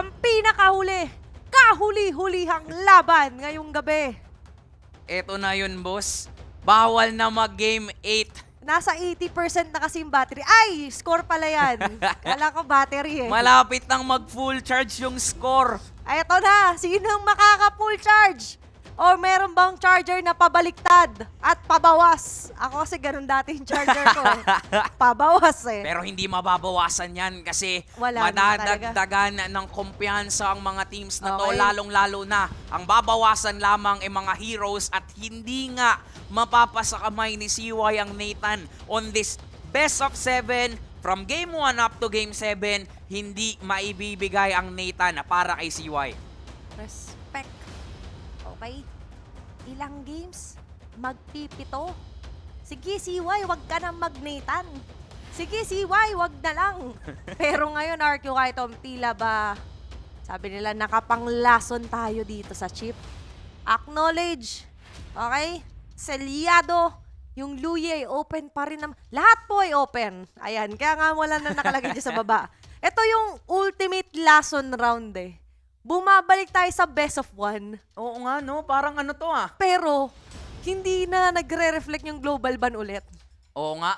ang pinakahuli, kahuli-hulihang laban ngayong gabi. Eto na yun, boss. Bawal na mag-game 8. Nasa 80% na kasi yung battery. Ay, score pala yan. Kala ko battery eh. Malapit nang mag-full charge yung score. Ay, eto na. Sinong makaka-full charge? O meron bang charger na pabaliktad at pabawas? Ako kasi ganun dati yung charger ko eh. Pabawas eh. Pero hindi mababawasan yan kasi Wala na madadagdagan ng kumpiyansa ang mga teams na to, Okay. lalong-lalo na. Ang babawasan lamang ay mga heroes at hindi nga mapapasa kamay ni CY ang Nathan on this best of 7 from game 1 up to game 7. Hindi maibibigay ang Nathan para kay CY. Respect. Okay. Ilang games? Magpipito. Sige, CY, wag ka nang magnatan. Sige, CY, wag na lang. Pero ngayon, RQ Kaitom, tila ba, sabi nila, nakapanglason tayo dito sa chip. Acknowledge. Okay? Selyado. Yung Luye ay open pa rin naman. Lahat po ay open. Ayan, kaya nga wala na nakalagay dyan sa baba. Ito yung ultimate lason round eh. Bumabalik tayo sa best of 1. Oo nga, no? Parang ano to ah. Pero, hindi na nagre-reflect yung global ban ulit. Oo nga.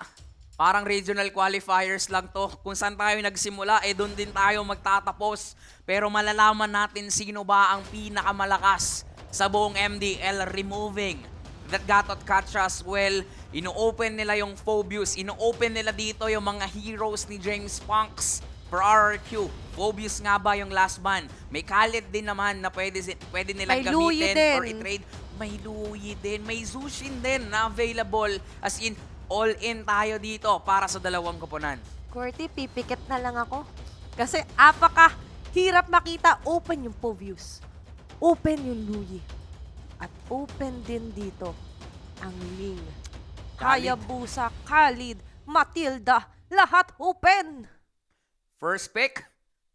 Parang regional qualifiers lang to. Kung saan tayo nagsimula, doon din tayo magtatapos. Pero malalaman natin sino ba ang pinakamalakas sa buong MDL, removing that Gatot Kacha as well. Ino-open nila yung Phobius. Ino-open nila dito yung mga heroes ni James Punks for RRQ. Phobius nga ba yung last ban? May Khaled din naman na pwede nilang May Luyi gamitin din. or i-trade. May Luyi din. May Zushin din na available. As in, all in tayo dito para sa dalawang koponan. Corty, pipikit na lang ako. Kasi apaka hirap makita. Open yung Phobius. Open yung Luyi. At open din dito ang Ling. Khalid. Hayabusa, Khalid, Matilda, lahat open. First pick,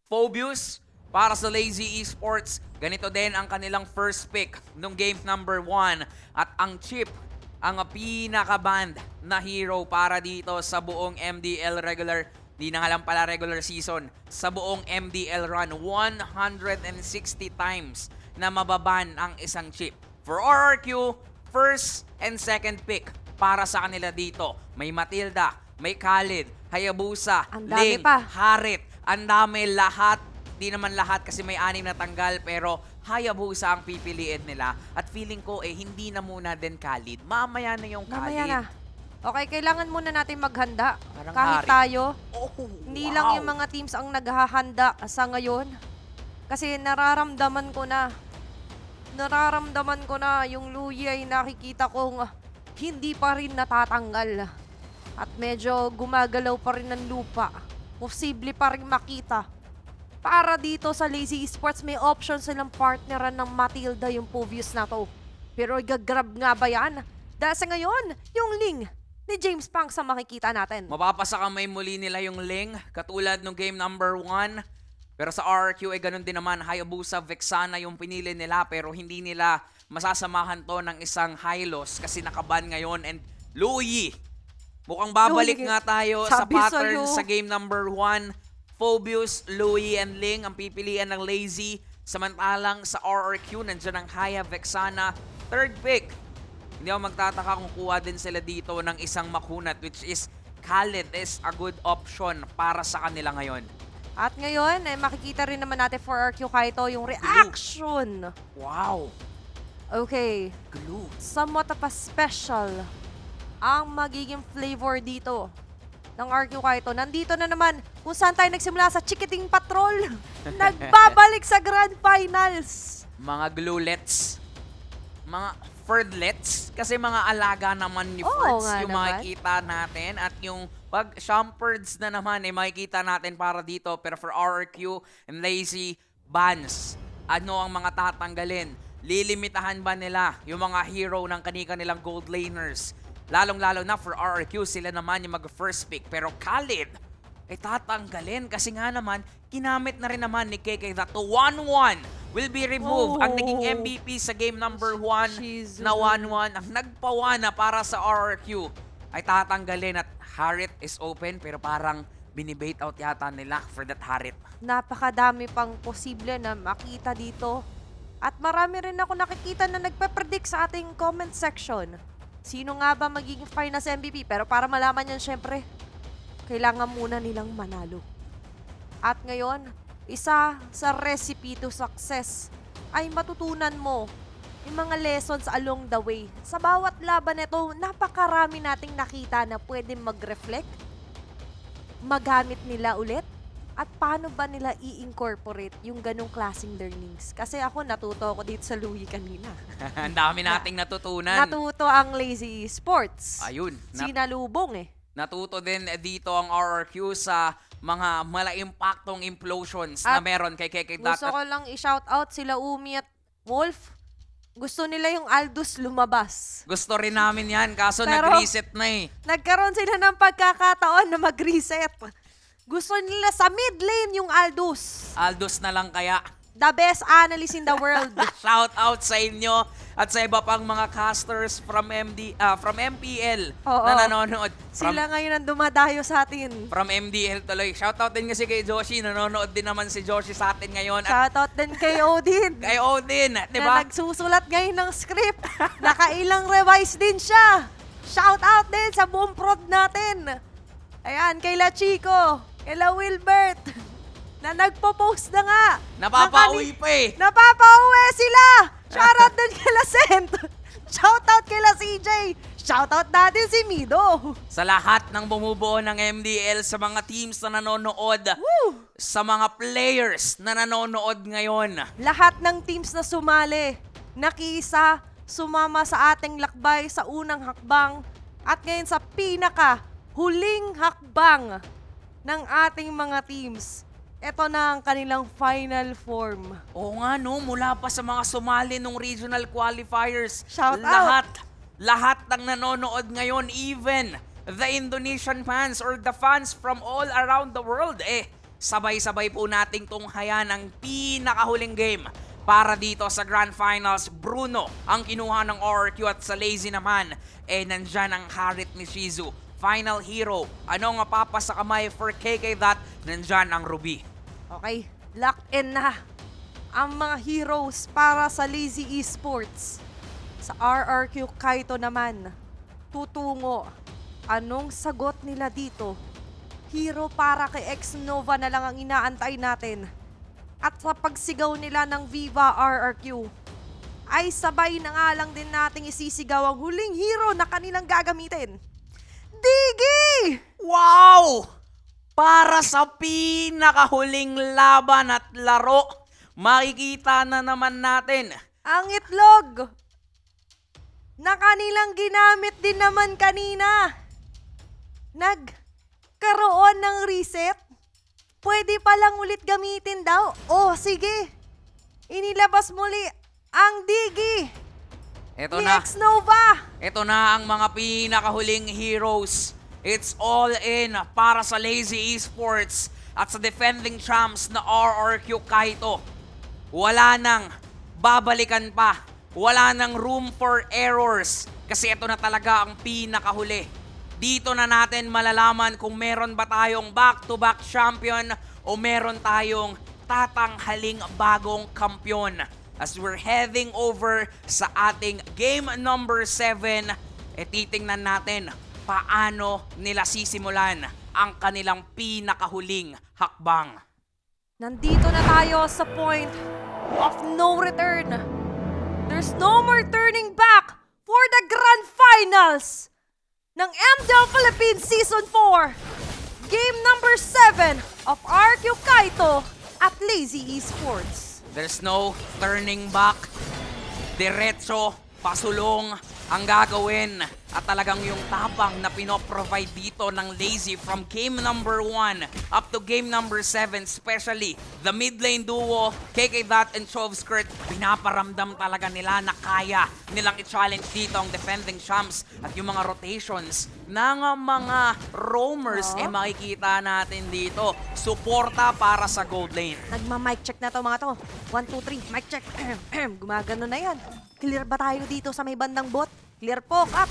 Phobius para sa Lazy Esports. Ganito din ang kanilang first pick nung game number 1. At ang Chip, ang pinaka-band na hero para dito sa buong MDL regular, di na nga lang pala regular season, sa buong MDL run, 160 times na mababan ang isang Chip. For RRQ, first and second pick para sa kanila dito. May Matilda, may Khalid, Hayabusa, Ang dami Ling, pa. Harit. Ang dami lahat. Di naman lahat kasi may 6 na tanggal pero Hayabusa ang pipiliin nila. At feeling ko hindi na muna din Khalid. Mamaya na yung Khalid. Mamaya na. Okay, kailangan muna natin maghanda. Parang Kahit hari. tayo. Oh, Hindi wow. lang yung mga teams ang naghahanda sa ngayon. Kasi nararamdaman ko na yung Luyi ay nakikita kong hindi pa rin natatanggal. At medyo gumagalaw pa rin ng lupa. Posible pa rin makita. Para dito sa Lazy Esports, may option silang partneran ng Matilda yung Phobius na to. Pero igagrab nga ba yan? Dahil sa ngayon, yung Ling ni James Punk sa makikita natin. Mapapasa kamay muli nila yung Ling, katulad ng game number 1. Pero sa RRQ ganun din naman, Hayabusa, Vexana yung pinili nila pero hindi nila masasamahan to ng isang Hylos kasi nakaban ngayon. And Luyi, mukhang babalik Luyi, nga tayo sa sabi pattern sa'yo. sa game number 1. Phobius, Luyi, and Ling ang pipilian ng Lazy. Samantalang sa RRQ, nandiyan ang Haya, Vexana. Third pick, hindi ako magtataka kung kuha din sila dito ng isang makunat which is Khalid is a good option para sa kanila ngayon. At ngayon, makikita rin naman natin for RQ Kaito yung reaction. Wow! Okay, Glue. somewhat of a special ang magiging flavor dito ng RQ Kaito. Nandito na naman kung saan tayo nagsimula sa Chikiting Patrol. Nagbabalik sa Grand Finals. Mga glulets. Mga ferdlets. Kasi mga alaga naman ni Oo Ferds nga yung naman. makikita natin. At yung pag Shumperds na naman makikita natin para dito. Pero for RRQ and Lazy Bans, ano ang mga tatanggalin? Lilimitahan ba nila yung mga hero ng kanilang gold laners? Lalong-lalo na for RRQ, sila naman yung mag-first pick. Pero Khalid ay tatanggalin kasi nga naman, ginamit na rin naman ni KK that to 1-1 will be removed. Ang naging MVP sa game number 1 Jesus. na 1-1, ang nagpawana para sa RRQ ay tatanggalin at Harit is open pero parang binibait out yata nila for that Harit. Napakadami pang posible na makita dito. At marami rin ako nakikita na nagpe-predict sa ating comment section. Sino nga ba magiging finals MVP? Pero para malaman yan, syempre, kailangan muna nilang manalo. At ngayon, isa sa recipe to success ay matutunan mo yung mga lessons along the way. Sa bawat laban nito, napakarami nating nakita na pwede mag-reflect, magamit nila ulit, at paano ba nila i-incorporate yung ganong klaseng learnings. Kasi ako, natuto ako dito sa Louie kanina. Ang dami nating natutunan. Natuto ang Lazy Sports. Ayun. Sinalubong eh. Natuto din dito ang RRQ sa mga mala-impactong implosions na At meron kay Keke Gusto ko lang i-shoutout sila Umi at Wolf. Gusto nila yung Aldous lumabas. Gusto rin namin yan, kaso Pero, nag-reset na eh. Nagkaroon sila ng pagkakataon na mag-reset. Gusto nila sa mid lane yung Aldous. Aldous na lang kaya. The best analyst in the world. Shout out sa inyo at sa iba pang mga casters from MPL Oo. na nanonood. Sila ngayon ang dumadayo sa atin. From MDL tuloy. Shout out din kasi kay Joshi. Nanonood din naman si Joshi sa atin ngayon. At Shoutout din kay Odin. kay Odin, di Na ba? nagsusulat ngayon ng script. Nakailang revise din siya. Shoutout din sa buong prod natin. Ayan, kay La Chico, kay La Wilbert, na nagpo-post na nga. Napapauwi pa eh. Napapauwi sila! Shoutout din kay La Sent. Shoutout kay La CJ. Shoutout natin si Mido. Sa lahat ng bumubuo ng MDL, sa mga teams na nanonood, Woo! sa mga players na nanonood ngayon. Lahat ng teams na sumali, nakiisa, sumama sa ating lakbay sa unang hakbang at ngayon sa huling hakbang ng ating mga teams. Ito na ang kanilang final form. Oo nga no, mula pa sa mga sumali nung regional qualifiers. Shout Lahat ng nanonood ngayon, even the Indonesian fans or the fans from all around the world, sabay-sabay po nating tunghayan ang pinakahuling game para dito sa Grand Finals. Bruno ang kinuha ng RRQ at sa Lazy naman, nandyan ang Harit ni Shizu. Final hero. Ano nga papa sa kamay for KK that? Nandyan ang Ruby. Okay, lock in na ang mga heroes para sa Lazy Esports. Sa RRQ Kaito naman, tutungo. Anong sagot nila dito? Hero para kay X-Nova na lang ang inaantay natin. At sa pagsigaw nila ng Viva RRQ, ay sabay na nga lang din nating isisigaw ang huling hero na kanilang gagamitin. Diggy! Wow! Para sa pinakahuling laban at laro, makikita na naman natin Ang itlog na kanilang ginamit din naman kanina. Nagkaroon ng reset. Pwede palang ulit gamitin daw. Oh, sige. Inilabas muli ang Diggy Ito ni na. X-Nova. Ito na ang mga pinakahuling heroes. It's all in para sa Lazy Esports at sa defending champs na RRQ Kaito. Wala nang babalikan pa. Wala nang room for errors kasi ito na talaga ang pinakahuli. Dito na natin malalaman kung meron ba tayong back-to-back champion o meron tayong tatanghaling bagong kampyon. As we're heading over sa ating game number 7, titingnan natin paano nila sisimulan ang kanilang pinakahuling hakbang. Nandito na tayo sa point of no return. There's no more turning back for the Grand Finals ng MDL Philippines Season 4. Game number 7 of RQ Kaito at Lazy Esports. There's no turning back. Diretso, pasulong ang gagawin. At talagang yung tapang na pinoprovide dito ng Lazy from game number 1 up to game number 7, especially the mid lane duo, KK That and Chovskirt, pinaparamdam talaga nila na kaya nilang i-challenge dito ang defending champs at yung mga rotations ng mga roamers makikita natin dito. Suporta para sa gold lane. Nagma-mic check na to mga to. 1, 2, 3, mic check. Gumagano na yan. Clear ba tayo dito sa may bandang bot? Clear po, Cap.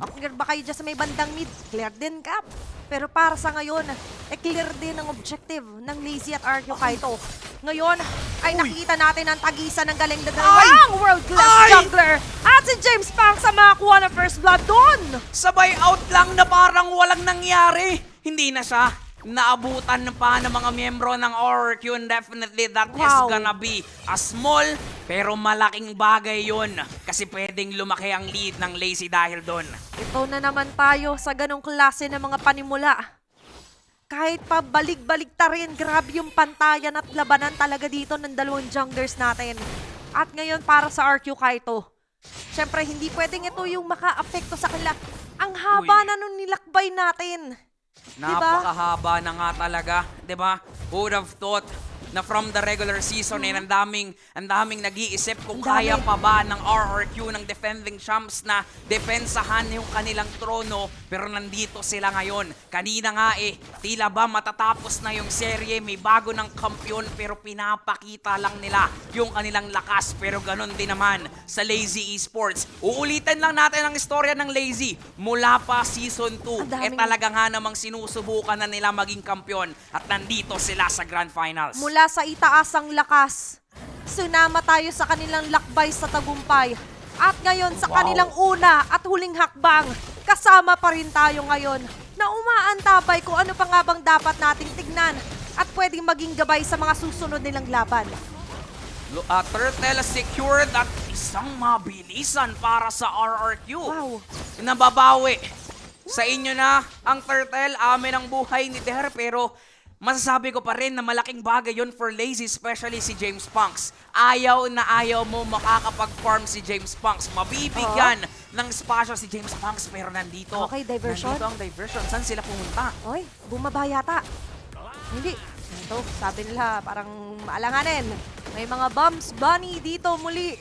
O clear ba kayo dyan sa may bandang mid? Clear din, Cap. Pero para sa ngayon, clear din ang objective ng Lazy at Arcio Kaito. Ngayon, ay nakikita natin ang tagisan ng galing na dalawang world-class jungler. At si James Pang sa makakuha ng first blood doon. Sabay out lang na parang walang nangyari. Hindi na siya naabutan pa ng mga miyembro ng RRQ, and definitely that is gonna be a small pero malaking bagay yun. Kasi pwedeng lumaki ang lead ng Lazy dahil doon. Ito na naman tayo sa ganong klase ng mga panimula. Kahit pa balik-balik ta rin, grabe yung pantayan at labanan talaga dito ng dalawang junglers natin. At ngayon para sa RQ Kaito, syempre hindi pwedeng ito yung maka-apekto sa kanila. Ang haba na nung nilakbay natin. Napakahaba na nga talaga, 'di ba? Who would have thought na from the regular season ang daming nag-iisip kung kaya pa ba ng RRQ, ng defending champs na depensahan yung kanilang trono, pero nandito sila ngayon. Kanina nga tila ba matatapos na yung serye, may bago ng kampiyon pero pinapakita lang nila yung kanilang lakas, pero ganun din naman sa Lazy Esports. Uulitin lang natin ang istorya ng Lazy mula pa season 2. Talaga nga namang sinusubukan na nila maging kampiyon at nandito sila sa Grand Finals. Mula sa itaasang lakas, sinama tayo sa kanilang lakbay sa tagumpay. At ngayon sa kanilang una at huling hakbang, kasama pa rin tayo ngayon na umaantabay kung ano pa nga bang dapat nating tignan at pwedeng maging gabay sa mga susunod nilang laban. Turtle secured at isang mabilisan para sa RRQ. Wow. Nababawi. Sa inyo na ang Turtle, amin ang buhay ni Der, pero masasabi ko pa rin na malaking bagay yun for Lazy, especially si James Punks. Ayaw na ayaw mo makakapag-farm si James Punks. Mabibigyan ng espasyo si James Punks, pero nandito. Okay, diversion. Nandito ang diversion. Saan sila pumunta? Oy, bumaba yata. Hindi. Ito, sabi nila parang maalanganin. May mga bombs bunny dito muli.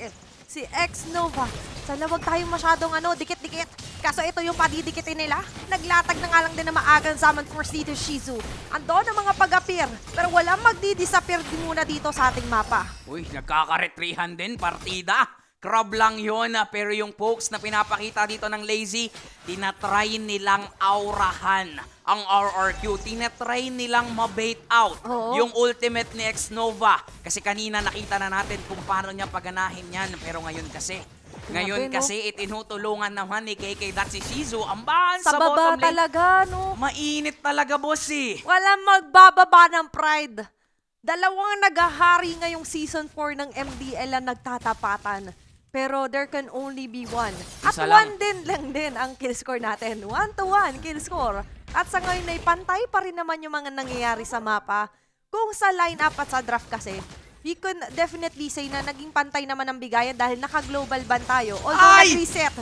Si X-Nova. Sana wag tayong masyadong dikit-dikit. Kaso ito yung padidikitin nila. Naglatag na nga lang din na maagang Zaman Force dito Shizu. Andon ang mga pag-appear. Pero walang magdi-disappear din muna dito sa ating mapa. Uy, nagkakaretrihan din partida. Crab lang yun, pero yung pokes na pinapakita dito ng Lazy, tinatry nilang aurahan ang RRQ. Tinatry nilang mabait out yung ultimate ni X-Nova. Kasi kanina nakita na natin kung paano niya paganahin yan. Pero ngayon kasi, itinutulungan naman ni KK that si Shizu. Ambahan sa baba bottom lane. talaga, no? Mainit talaga, boss Walang magbababa ng pride. Dalawang naghahari ngayong season 4 ng MDL ang nagtatapatan. Pero there can only be one. At Isa one lang. lang din ang kill score natin. 1-1 kill score. At sa ngayon ay pantay pa rin naman yung mga nangyayari sa mapa. Kung sa lineup at sa draft kasi, we can definitely say na naging pantay naman ang bigayan dahil naka-global ban tayo. Although nag-reset.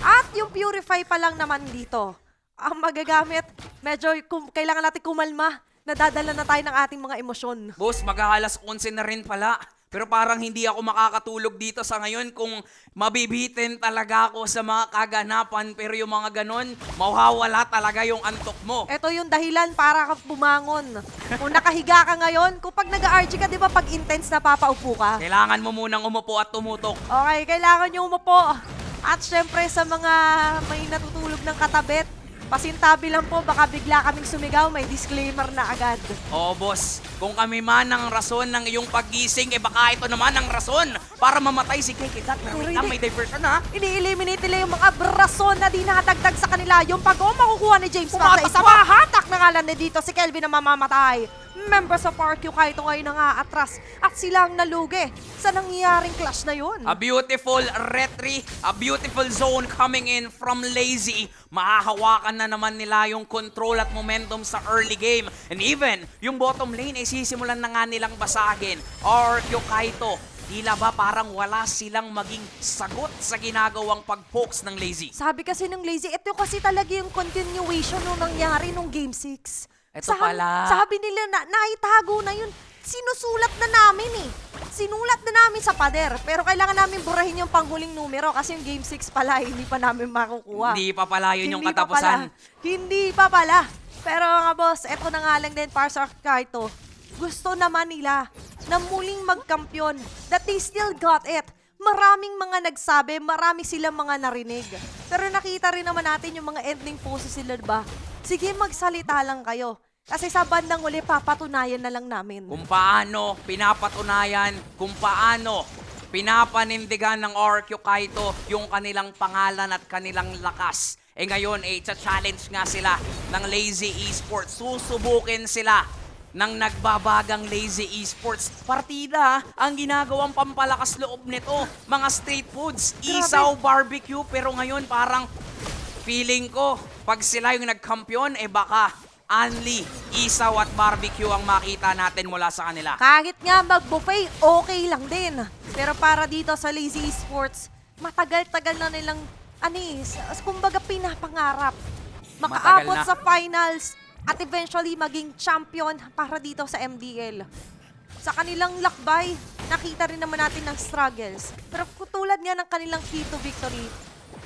At yung Purify pa lang naman dito. Ang magagamit, medyo kailangan natin kumalma. Nadadala na tayo ng ating mga emosyon. Boss, mag-aalas 11 na rin pala. Pero parang hindi ako makakatulog dito sa ngayon kung mabibitin talaga ako sa mga kaganapan. Pero yung mga ganon, mawawala talaga yung antok mo. Ito yung dahilan para ka bumangon. Kung nakahiga ka ngayon, kung pag nag-RG ka, di ba pag intense napapaupo ka? Kailangan mo munang umupo at tumutok. Okay, kailangan nyo umupo. At syempre sa mga may natutulog ng katabet, pasintabi lang po, baka bigla kaming sumigaw, may disclaimer na agad. Oo, boss. Kung kami man ang rason ng iyong paggising, baka ito naman ang rason para mamatay si KK. Pero may diversion, ha? Ini-eliminate nila yung mga rason na dinadagdag sa kanila. Yung makukuha ni James Pang sa isa pa, hatak na nga lang dito si Kelvin na mamamatay. Members of RQ Kaito ngayon na nga atras at silang nalugi sa nangyayaring clash na yun. A beautiful retry, a beautiful zone coming in from Lazy. Mahahawakan na naman nila yung control at momentum sa early game. And even, yung bottom lane ay sisimulan na nga nilang basagin. RQ Kaito, tila ba parang wala silang maging sagot sa ginagawang pag-pokes ng Lazy? Sabi kasi ng Lazy, ito kasi talaga yung continuation nung nangyari nung Game 6. Ito pala. Sabi nila na naitago na yun. Sinusulat na namin Sinulat na namin sa pader. Pero kailangan namin burahin yung panghuling numero kasi yung Game 6 pala, hindi pa namin makukuha. Hindi pa pala yun yung katapusan. Hindi pa pala. Pero nga boss, eto na nga lang din para sa Kaito. Gusto naman nila na muling magkampiyon. That they still got it. Maraming mga nagsabi, marami silang mga narinig. Pero nakita rin naman natin yung mga ending poses sila, diba? Sige, magsalita lang kayo. Kasi sa bandang uli, papatunayan na lang namin. Kung paano pinapatunayan, kung paano pinapanindigan ng RQ Kaito yung kanilang pangalan at kanilang lakas. Ngayon, challenge nga sila ng Lazy Esports. Susubukin sila ng nagbabagang Lazy Esports. Partida ang ginagawang pampalakas loob nito. Mga street foods, isaw, barbecue. Pero ngayon parang feeling ko, pag sila yung nagkampiyon, baka only isaw at barbecue ang makita natin mula sa kanila. Kahit nga mag-buffet, okay lang din. Pero para dito sa Lazy Esports, matagal-tagal na nilang, kumbaga pinapangarap. Makaabot Matagal na. sa finals at eventually maging champion para dito sa MDL. Sa kanilang lakbay, nakita rin naman natin ng struggles. Pero tulad nga ng kanilang key to victory,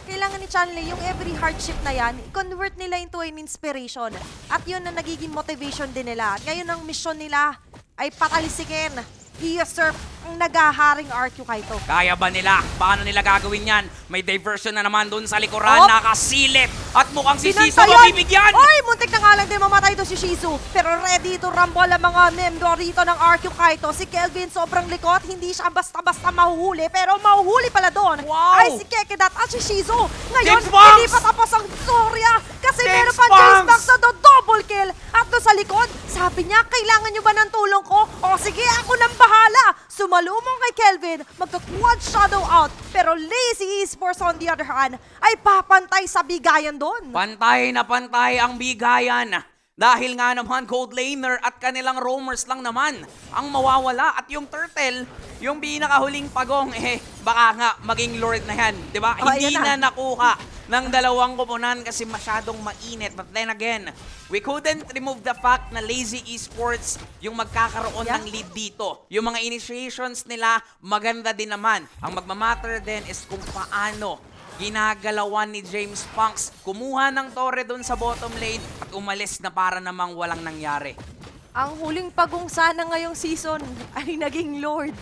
kailangan ni Chanley yung every hardship na yan, i-convert nila into an inspiration. At yun na nagiging motivation din nila. At ngayon ang mission nila ay patalisikin, i-usurp ang nagaharing RQ Kaito. Kaya ba nila? Paano nila gagawin yan? May diversion na naman dun sa likuran, nakasilip. At mukhang si Shizu mabibigyan! Oy, muntik na nga lang din mamatay to si Shizu. Pero ready to rumble ang mga membro rito ng RQ Kaito. Si Kelvin sobrang likot, hindi siya basta-basta mahuhuli. Pero mahuhuli pala doon ay si Kekedat at si Shizu. Ngayon, hindi pa tapos ang storya. Kasi meron pa James Banks na double kill. At doon sa likod, sabi niya, kailangan nyo ba ng tulong ko? O sige, ako nang bahala. Sumalumong kay Kelvin, magka-quad shadow out. Pero Lazy Esports on the other hand, ay papantay sa bigayan doon. Pantay na pantay ang bigayan. Dahil nga naman gold laner at kanilang roamers lang naman ang mawawala. At yung turtle, yung pinakahuling pagong, baka nga maging lord na yan. Diba? Hindi na nakuha ng dalawang koponan kasi masyadong mainit. But then again, we couldn't remove the fact na Lazy Esports yung magkakaroon ng lead dito. Yung mga initiations nila, maganda din naman. Ang magmamatter din is kung paano ginagalawan ni James Punks. Kumuha ng torre doon sa bottom lane at umalis na para namang walang nangyari. Ang huling pagong sana ngayong season ay naging Lord.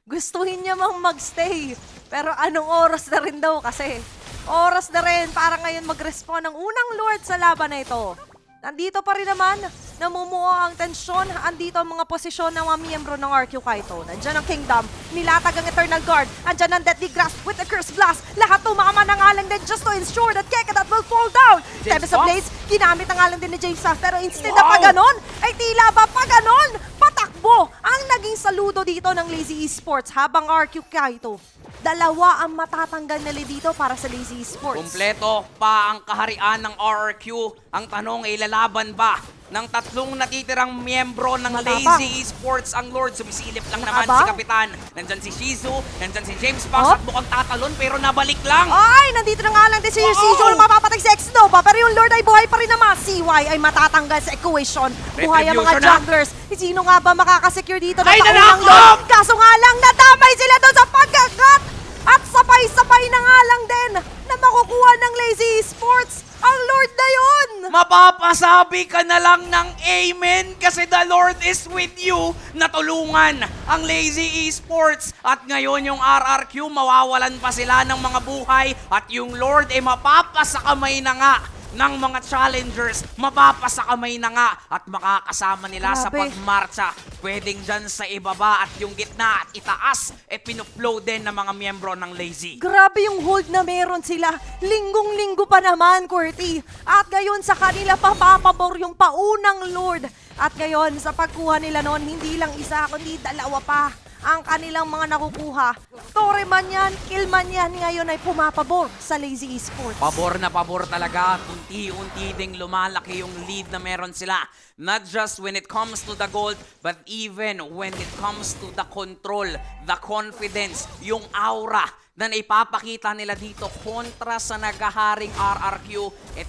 Gustuhin niya mang magstay. Pero anong oras na rin daw kasi? Oras na rin para ngayon mag-respawn ng unang Lord sa laban na ito. Nandito pa rin naman, namumuo ang tensyon. Andito ang mga posisyon ng mga miyembro ng RQ Kaito. Nandyan ang Kingdom, nilatag ang Eternal Guard. Andyan ang Deadly Grasp with the Curse Blast. Lahat tumama ng alang din just to ensure that Kekedat will fall down. Tempest of Blades, ginamit ang alang din ni James Banks. Pero instead na pa ganon, ay tila ba pa ganon, patakbo ang naging saludo dito ng Lazy Esports habang RQ Kaito. Dalawa ang matatanggal nila dito para sa Lazy Esports. Kumpleto pa ang kaharian ng RRQ. Ang tanong ay lalaban ba ng tatlong natitirang miyembro ng Lazy Esports ang Lord? Sumisilip lang naman si Kapitan. Nandyan si Shizu, nandyan si James Banks at mukhang tatalon pero nabalik lang. Ay, nandito na nga lang din si Shizu na mapapatay si X-Nova. Pero yung Lord ay buhay pa rin naman. CY ay matatanggal sa equation. Buhay ang mga junglers. Sino nga ba makakasecure dito ng taunang Lord? Kaso nga lang, nadamay sila doon sa pagkagat. At sabay-sabay na nga lang din na makukuha ng Lazy Esports ang Lord na yun. Mapapasabi ka na lang ng amen kasi the Lord is with you. Natulungan ang Lazy Esports. At ngayon yung RRQ, mawawalan pa sila ng mga buhay. At yung Lord ay mapapasakamay na nga ng mga challengers, mapapasakamay na nga at makakasama nila sa pagmarcha. Pwedeng dyan sa ibaba at yung gitna at itaas, pinuflow din ng mga miyembro ng Lazy. Grabe yung hold na meron sila. Linggong-linggo pa naman, Qwerty. At ngayon sa kanila papapabor yung paunang Lord. At ngayon sa pagkuha nila noon, hindi lang isa, kundi dalawa pa ang kanilang mga nakukuha. Tore man yan, kill man yan, ngayon ay pumapabor sa Lazy Esports. Pabor na pabor talaga. Unti-unti ding lumalaki yung lead na meron sila. Not just when it comes to the gold, but even when it comes to the control, the confidence, yung aura na naipapakita nila dito kontra sa nagaharing RRQ,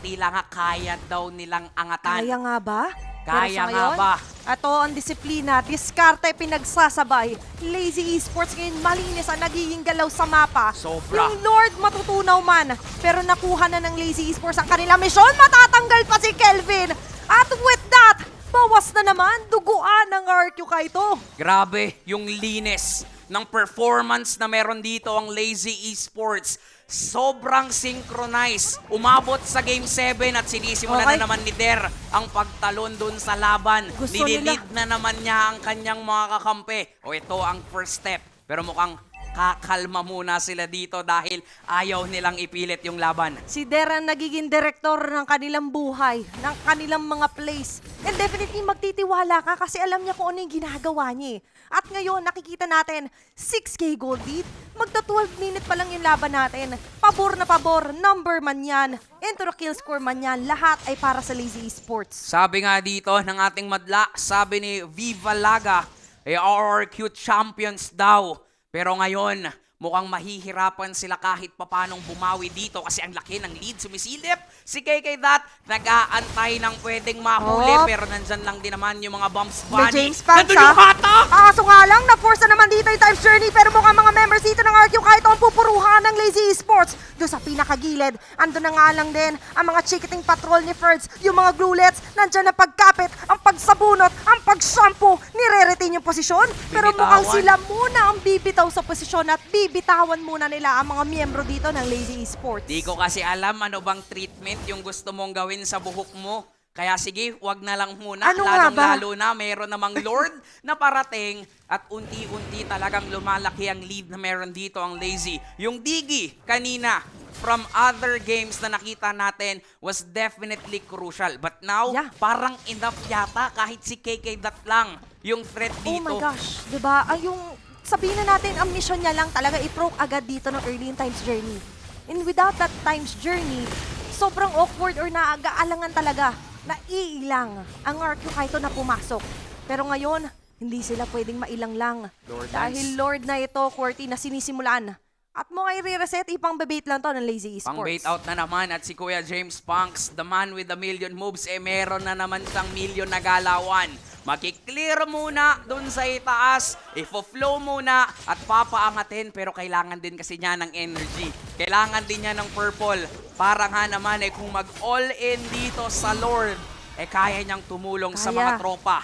tila nga kaya daw nilang angatan. Kaya nga ba? Kaya nga ba? Ito ang disiplina, diskarte pinagsasabay. Lazy Esports ngayon malinis ang nagiging galaw sa mapa. Sobra. Yung Lord matutunaw man, pero nakuha na ng Lazy Esports ang kanilang misyon. Matatanggal pa si Kelvin. At with that, bawas na naman duguan ng RQ Kaito. Grabe yung linis ng performance na meron dito ang Lazy Esports. Sobrang synchronized. Umabot sa Game 7 at sinisimulan Okay. na naman ni Der ang pagtalon dun sa laban. Gusto Nililid nila. na naman niya ang kanyang mga kakampi. O ito ang first step. Pero mukhang kakalma muna sila dito dahil ayaw nilang ipilit yung laban. Si Dera nagiging direktor ng kanilang buhay, ng kanilang mga plays. And definitely magtitiwala ka kasi alam niya kung ano yung ginagawa niya. At ngayon, nakikita natin, 6K gold lead. Magta 12 minute pa lang yung laban natin. Pabor na pabor, number man yan. Into the kill score man yan. Lahat ay para sa Lazy Esports. Sabi nga dito ng ating madla, sabi ni Viva Laga, RRQ champions daw. Pero ngayon, mukhang mahihirapan sila kahit papanong bumawi dito kasi ang laki ng lead sumisilip. Si KK That, nag-aantay ng pwedeng mahuli Oh. pero nandyan lang din naman yung mga bombs May bunny. James Pang Nandun yung hatak! Kaso nga lang, na-force na naman dito yung Times Journey pero mukhang mga members dito ng RQ kahit ang pupuruhan ng Lazy Esports. Doon sa pinakagilid, andun na nga lang din ang mga chicketing patrol ni Ferds, yung mga glulets, nandyan na pagkapit, ang pagsabunot, ang pag-shampoo, nire-retain yung posisyon. Pero Binitawan. mukhang sila muna ang bibitaw sa posisyon at bibitawan muna nila ang mga miyembro dito ng Lazy Esports. Di ko kasi alam ano bang treatment yung gusto mong gawin sa buhok mo. Kaya sige, wag na lang muna. Ano nga ba? Lalong-lalo na meron namang Lord na parating at unti-unti talagang lumalaki ang lead na meron dito ang Lazy. Yung Digi kanina from other games na nakita natin was definitely crucial. But now, Yeah. parang enough yata kahit si KK That lang yung threat Oh dito. my gosh, 'di ba? Ay yung sabihin na natin ang mission niya lang talaga i-proc agad dito ng early in Times Journey. And without that Times Journey, sobrang awkward or naagaalangan talaga na iilang ang RQ Kaito na pumasok. Pero ngayon, hindi sila pwedeng mailang lang. Lord Dahil Lord na ito, QWERTY, na sinisimulan. At mo ay re-reset, ipang bebait lang to ng Lazy Esports. Pang bait out na naman at si Kuya James Punks, the man with a million moves, meron na naman siyang million na galawan. Makiklear muna dun sa itaas, ifo-flow muna at papaangatin pero kailangan din kasi niya ng energy. Kailangan din niya ng purple para nga naman kung mag-all in dito sa Lord, kaya niyang tumulong sa Kaya. mga tropa.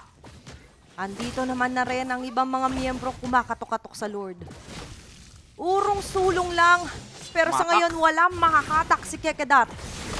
Andito naman na rin ang ibang mga miyembro kumakatok-katok sa Lord. Urong sulong lang, pero sa Matak. ngayon walang makakatak si Kekedat.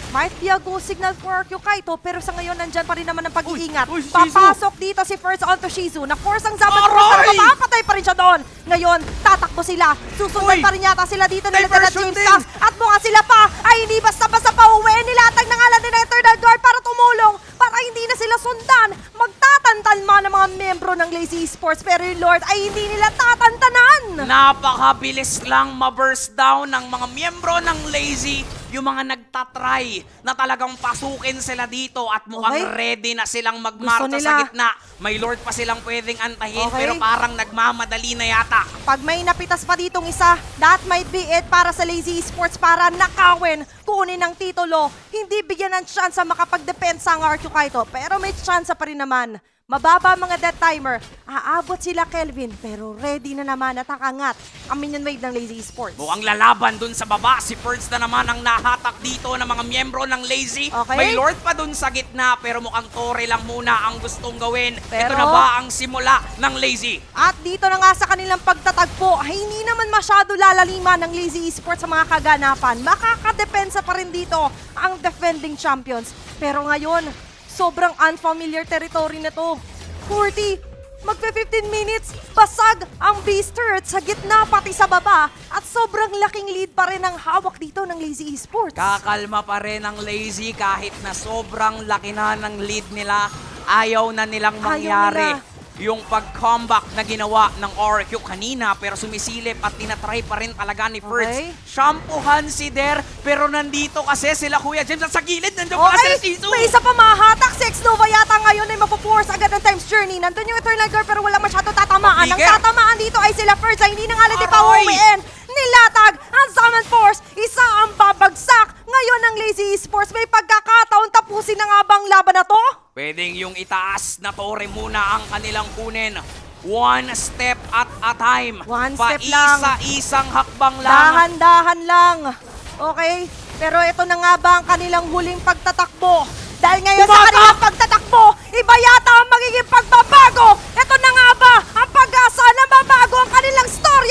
Might be a go signal for RQ Kaito, pero sa ngayon nandyan pa rin naman ang pag-iingat. Uy, Shizu! Papasok dito si First onto Shizu. Na-force ang Zaman Force, Aray! pero mapapatay pa rin siya doon. Ngayon, tatakbo sila. Susundan Uy! pa rin yata sila dito na Lieutenant Diversion James din! Tass. At mukha sila pa ay hindi basta-basta pauwi. Nilatag na nga lang din ang Eternal Guard para tumulong. Para hindi na sila sundan. Magtatantan man ang mga membro ng Lazy Esports. Pero yung Lord ay hindi nila tatantanan. Napakabilis lang ma-burst down ng mga miyembro ng Lazy, yung mga nagtatry na talagang pasukin sila dito at mukhang Okay. ready na silang Gusto magmarcha sa nila. gitna. May Lord pa silang pwedeng antahin Okay. pero parang nagmamadali na yata. Pag may napitas pa ditong isa, that might be it para sa Lazy Esports para nakawin, kunin ang titulo. Hindi bigyan ng chance makapag-depensa ang RQ Kaito, pero may chance pa rin naman. Mababa mga death timer, aabot sila Kelvin, pero ready na naman at angat ang minion wave ng Lazy Esports. Mukhang lalaban dun sa baba. Si Ferds na naman ang nahatak dito ng mga miyembro ng Lazy. Okay. May Lord pa dun sa gitna pero mukhang Tore lang muna ang gustong gawin. Pero- Ito na ba ang simula ng Lazy? At dito na nga sa kanilang pagtatagpo, ay hindi naman masyado lalaliman ng Lazy Esports sa mga kaganapan. Makakadepensa pa rin dito ang defending champions. Pero ngayon, sobrang unfamiliar territory na to. 40, magpe-15 minutes, basag ang Beast Turret sa gitna pati sa baba. At sobrang laking lead pa rin ang hawak dito ng Lazy Esports. Kakalma pa rin ang Lazy kahit na sobrang laki na ng lead nila. Ayaw na nilang Ayaw mangyari nila. yung pag-comeback na ginawa ng RQ kanina pero sumisilip at tinatry pa rin talaga ni Ferds. Okay. Shampoohan si Der pero nandito kasi sila Kuya James at sa gilid nandiyan pa sila Okay, Shizu. may isa pa mahatak. Si X-Nova yata ngayon ay mapuforce agad ng Times Journey. Nandun yung Eternal Girl pero wala masyado tatamaan. Ang Bigger. tatamaan dito ay sila First ay hindi na nga natin Aroy! pauwiin. Nilatag ang Summon Force. Isa ang babagsak. Ngayon ang Lazy Esports may pagkakataon tapusin na nga bang laban na to? Pwedeng yung itaas na Tore muna ang kanilang kunin. One step at a time. One step lang. Paisa-isang hakbang lang. Dahan-dahan lang. Okay? Pero ito na nga ba ang kanilang huling pagtatakbo? Dahil ngayon sa Pumatak! kanilang pagtatakbo, iba yata ang magiging pagbabago. Ito na nga ba ang pag-asa na mabago ang kanilang story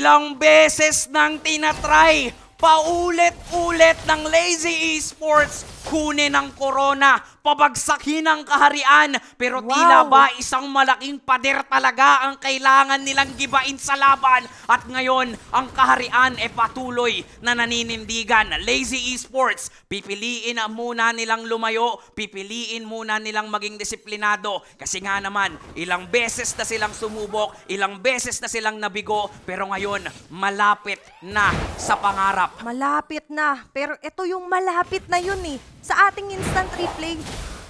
Ilang beses nang tinatry, paulit-ulit ng Lazy Esports kunin ang corona, pabagsakin ang kaharian, pero tila Wow. ba isang malaking pader talaga ang kailangan nilang gibain sa laban. At ngayon, ang kaharian ay patuloy na naninindigan. Lazy Esports, pipiliin na muna nilang lumayo, pipiliin muna nilang maging disiplinado. Kasi nga naman, ilang beses na silang sumubok, ilang beses na silang nabigo, pero ngayon, malapit na sa pangarap. Malapit na. Pero ito yung malapit na yun eh. Sa ating instant replay,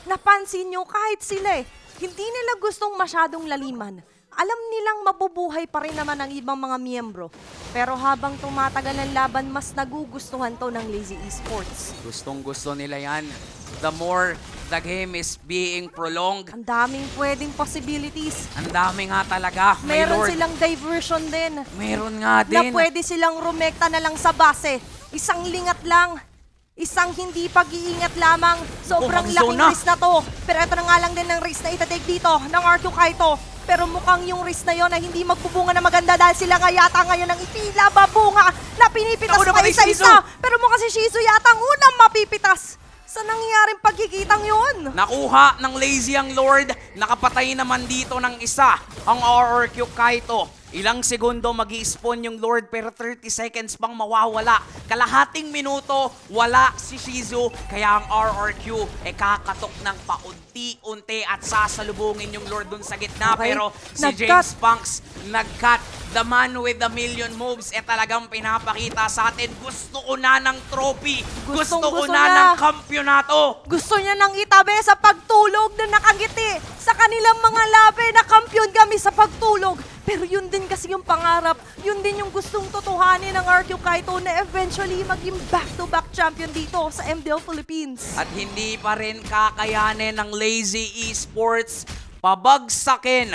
napansin nyo kahit sila hindi nila gustong masyadong laliman. Alam nilang mabubuhay pa rin naman ang ibang mga miyembro. Pero habang tumatagal ang laban, mas nagugustuhan to ng Lazy Esports. Gustong-gusto nila yan. The more the game is being prolonged, Ang daming pwedeng possibilities. ang dami nga talaga, my Meron lord. silang diversion din. Meron nga Na din. pwede silang rumekta na lang sa base. Isang lingat lang. Isang hindi pag-iingat lamang. Sobrang Mukhang laking zona. risk na to. Pero ito na nga lang din ang risk na itatake dito ng RQ Kaito. Pero mukhang yung risk na yon ay hindi magbubunga na maganda dahil sila nga yata ngayon ang itila babunga na pinipitas Naku, pa naku, isa-isa. Shizu. Pero mukhang si Shizu yata ang unang mapipitas. Sa nangyaring pagkikitang yun. Nakuha ng Lazy ang Lord. Nakapatay naman dito ng isa, ang RRQ Kaito. Ilang segundo mag-i-spawn yung Lord pero 30 seconds pang mawawala. Kalahating minuto, wala si Shizu. Kaya ang RRQ kakatok ng paunti-unti at sasalubungin yung Lord dun sa gitna. Okay. Pero si Nag-cut. James Punks nag-cut. The man with the million moves talagang pinapakita sa atin. Gusto ko na ng trophy. Gusto ko Gustong-gusto na niya. ng kampyonato. Gusto niya nang itabi sa pagtulog na nakangiti sa kanilang mga labi na kampiyon kami sa pagtulog. Pero yun din kasi yung pangarap, yun din yung gustong tutuhanin ng RQ Kaito na eventually maging back-to-back champion dito sa MDL Philippines. At hindi pa rin kakayanin ng Lazy Esports pabagsakin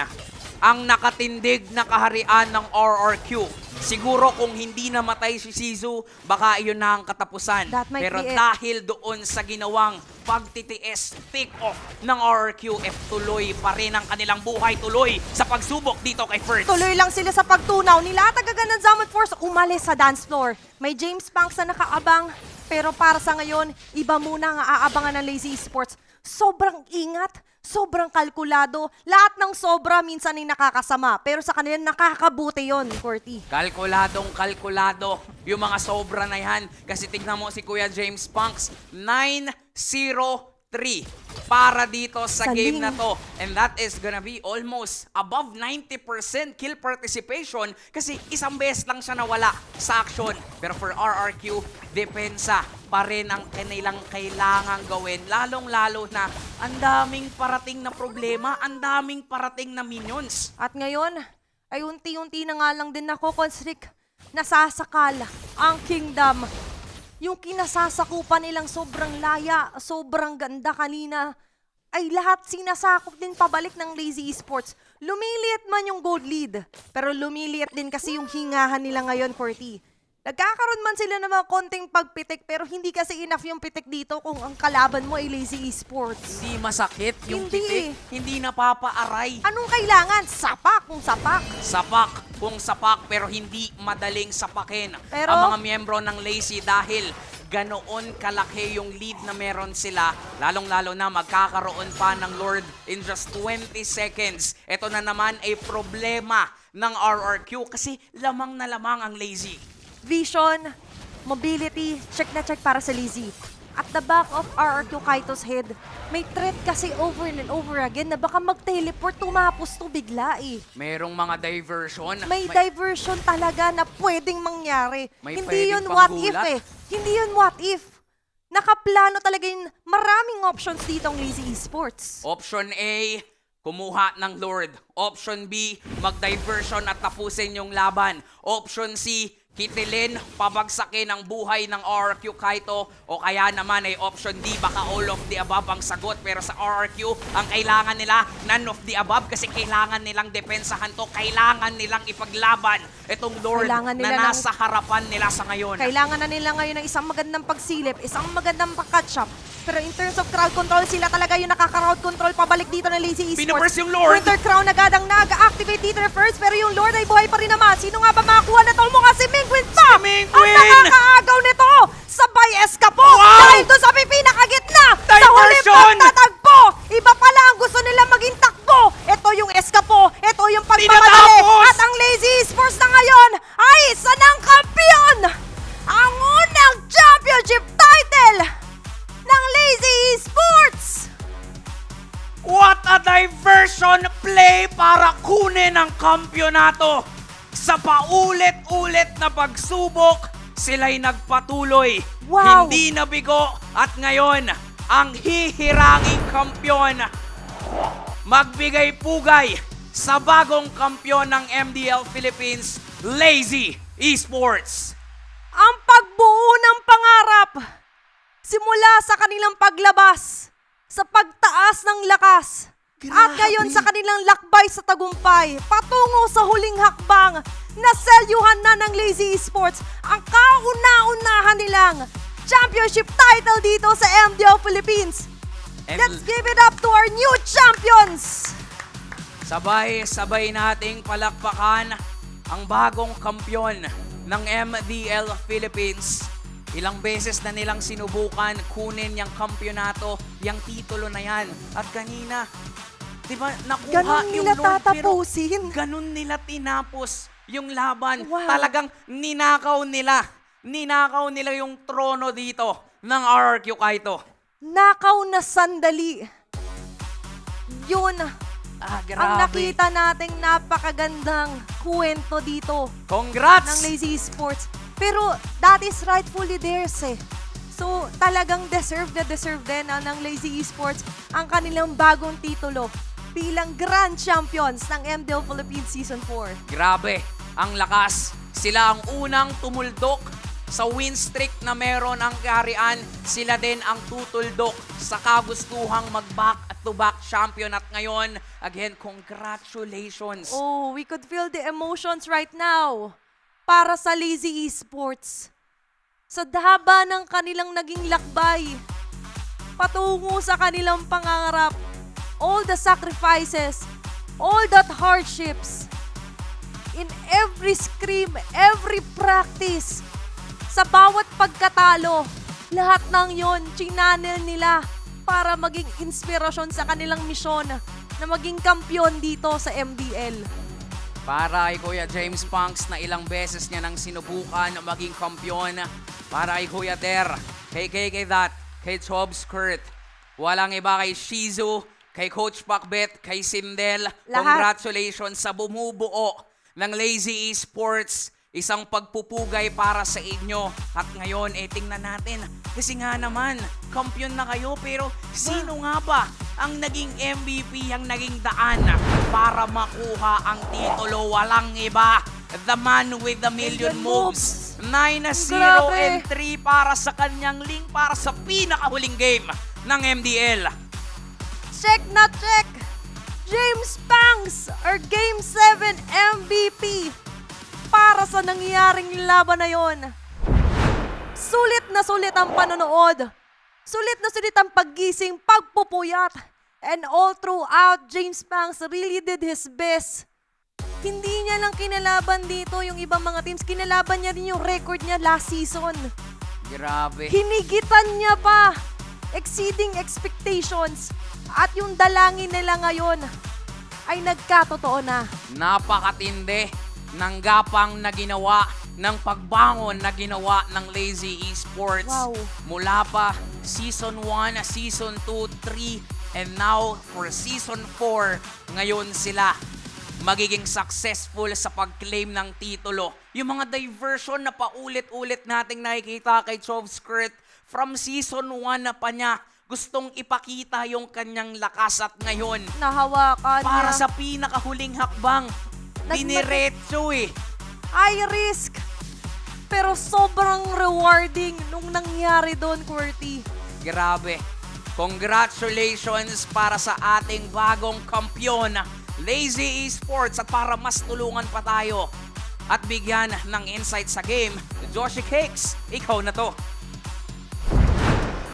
ang nakatindig na kaharian ng RRQ. Siguro kung hindi namatay si Shizu, baka iyon na ang katapusan. That might Pero be it. dahil doon sa ginawang pagtitiis, take-off ng RRQ, tuloy pa rin ang kanilang buhay, tuloy sa pagsubok dito kay Ferds. Tuloy lang sila sa pagtunaw. Nilatag agad ng Zaman Force, umalis sa dance floor. May James Punks na nakaabang, pero para sa ngayon, iba muna ang aabangan ng Lazy Esports. Sobrang ingat, sobrang kalkulado. Lahat ng sobra minsan ay nakakasama, pero sa kanila nakakabuti yon, Corty. Kalkuladong kalkulado yung mga sobra na yan. Kasi tignan mo si Kuya James Punks, 9-0-3 para dito sa game Saling. na to. And that is gonna be almost above 90% kill participation kasi isang beses lang siya nawala sa action. Pero for RRQ, depensa pa rin ang kanilang kailangang gawin. Lalong-lalo na ang daming parating na problema, ang daming parating na minions. At ngayon, ay unti-unti na nga lang din nako-constrict, nasasakal ang kingdom. Yung kinasasakupan nilang sobrang laya, sobrang ganda kanina, ay lahat sinasakop din pabalik ng Lazy Esports. Lumiliit man yung gold lead, pero lumiliit din kasi yung hingahan nila ngayon, Corty. Nagkakaroon man sila ng mga konting pagpitik, pero hindi kasi enough yung pitik dito kung ang kalaban mo ay Lazy Esports. Hindi masakit yung Hindi. pitik, hindi napapaaray. Anong kailangan? Sapak kung sapak. Sapak kung sapak pero hindi madaling sapakin Pero- ang mga miyembro ng Lazy dahil ganoon kalaki yung lead na meron sila. Lalong-lalo na magkakaroon pa ng Lord in just 20 seconds. Ito na naman ay problema ng RRQ kasi lamang na lamang ang Lazy. Vision, mobility, check na check para sa Lazy. At the back of RRQ Kaito's head, may threat kasi over and over again na baka mag-teleport, tumapos to bigla eh. Merong mga diversion. May diversion talaga na pwedeng mangyari. May Hindi pwedeng yun what if panggulat. eh. Hindi yun what if. Nakaplano talaga yung maraming options dito ang Lazy Esports. Option A, kumuha ng Lord. Option B, mag-diversion at tapusin yung laban. Option C, hitilin, pabagsakin ang buhay ng RRQ Kaito o kaya naman ay option D, baka all of the above ang sagot. Pero sa RRQ, ang kailangan nila, none of the above kasi kailangan nilang depensahan to, kailangan nilang ipaglaban itong Lord Kailangan na nila nasa harapan nila sa ngayon. Kailangan na nila ngayon ng isang magandang pagsilip, isang magandang catch up. Pero in terms of crowd control, sila talaga yung nakaka-crowd control pabalik dito ng Lazy Esports. Pinuburst yung Lord. Winter Crown agad ang nag-activate dito na first, pero yung Lord ay buhay pa rin naman. Sino nga ba makakuha na to? Mukha si Mingwin pa! Si Mingwin! Ang nakakaagaw nito! Sabay Escapo! Wow! Dahil doon sa pinakagitna! Sa huli Diversion! pagtatagpo! Iba pala ang gusto nila maging takbo! Ito yung Escapo! Ito yung pagmamadali! Tinatapos! At ang Lazy Esports na ngayon ay isa ng kampiyon! Ang unang championship title ng Lazy Esports! What a diversion play para kunin ang kampyonato! Sa paulit-ulit na pagsubok, sila'y nagpatuloy. Wow! Hindi nabigo at ngayon, ang hihiranging kampyon magbigay pugay sa bagong kampyon ng MDL Philippines, Lazy Esports. Ang pagbuo ng pangarap simula sa kanilang paglabas, sa pagtaas ng lakas, at ngayon sa kanilang lakbay sa tagumpay, patungo sa huling hakbang, naselyuhan na ng Lazy Esports ang kauna-unahan nilang championship title dito sa MDL Philippines. And Let's give it up to our new champions! sabay-sabay nating palakpakan ang bagong kampyon ng MDL Philippines. Ilang beses na nilang sinubukan kunin yung kampyonato, yung titulo na yan. At kanina, di ba, nakuha Ganon yung nila Lord, pero tatapusin. ganon nila tinapos yung laban. Wow. Talagang ninakaw nila yung trono dito ng RRQ Kaito. Nakaw na sandali. Yun Ah, grabe. ang nakita nating napakagandang kwento dito ng Congrats! Lazy Esports. Pero that is rightfully theirs eh. So talagang deserve din ng Lazy Esports ang kanilang bagong titulo bilang Grand Champions ng MDL Philippines Season 4. Grabe, ang lakas. Sila ang unang tumuldok sa win streak na meron ang kaharian. Sila din ang tutuldok sa kagustuhang mag-back-to-back champion. At ngayon, again, congratulations. Oh, we could feel the emotions right now para sa Lazy Esports. Sa haba ng kanilang naging lakbay, patungo sa kanilang pangarap, all the sacrifices, all that hardships, in every scrim, every practice, sa bawat pagkatalo, lahat ng yon chinanel nila para maging inspirasyon sa kanilang misyon na maging kampyon dito sa MDL. Para kay Kuya James Punks na ilang beses niya nang sinubukan na maging kampyon. Para kay Kuya Der, kay KK That, kay Chobs Kurt. Walang iba kay Shizu, kay Coach Pakbet, kay Sindel. Lahat. Congratulations sa bumubuo ng Lazy Esports. Isang pagpupugay para sa inyo. At ngayon, tingnan natin. Kasi nga naman, kampyon na kayo. Pero sino nga ba ang naging MVP, ang naging daan para makuha ang titulo? Walang iba. The man with the million moves. 9-0 Grabe. and 3 para sa kanyang link para sa pinakahuling game ng MDL. Check na check! James Pangs, our Game 7 MVP para sa nangyaring laban na yon. Sulit na sulit ang panonood. Sulit na sulit ang paggising, pagpupuyat. And all throughout, James Pangs really did his best. Hindi niya lang kinalaban dito yung ibang mga teams. Kinalaban niya rin yung record niya last season. Grabe. Hinigitan niya pa. Exceeding expectations. At yung dalangin nila ngayon ay nagkatotoo na. Napakatindi ng gapang na ginawa, ng pagbangon na ginawa ng Lazy Esports. Wow. Mula pa Season 1, Season 2, 3, and now for Season 4, ngayon sila magiging successful sa pag-claim ng titulo. Yung mga diversion na paulit-ulit nating nakikita kay Chovskirt, from Season 1 na pa niya, gustong ipakita yung kanyang lakas at ngayon, Nahawakan para niya. sa pinakahuling hakbang, diniretso eh. High risk, Pero sobrang rewarding nung nangyari doon, QWERTY. Grabe. Congratulations para sa ating bagong kampyon, Lazy Esports. At para mas tulungan pa tayo at bigyan ng insight sa game, Joshi Cakes, ikaw na to.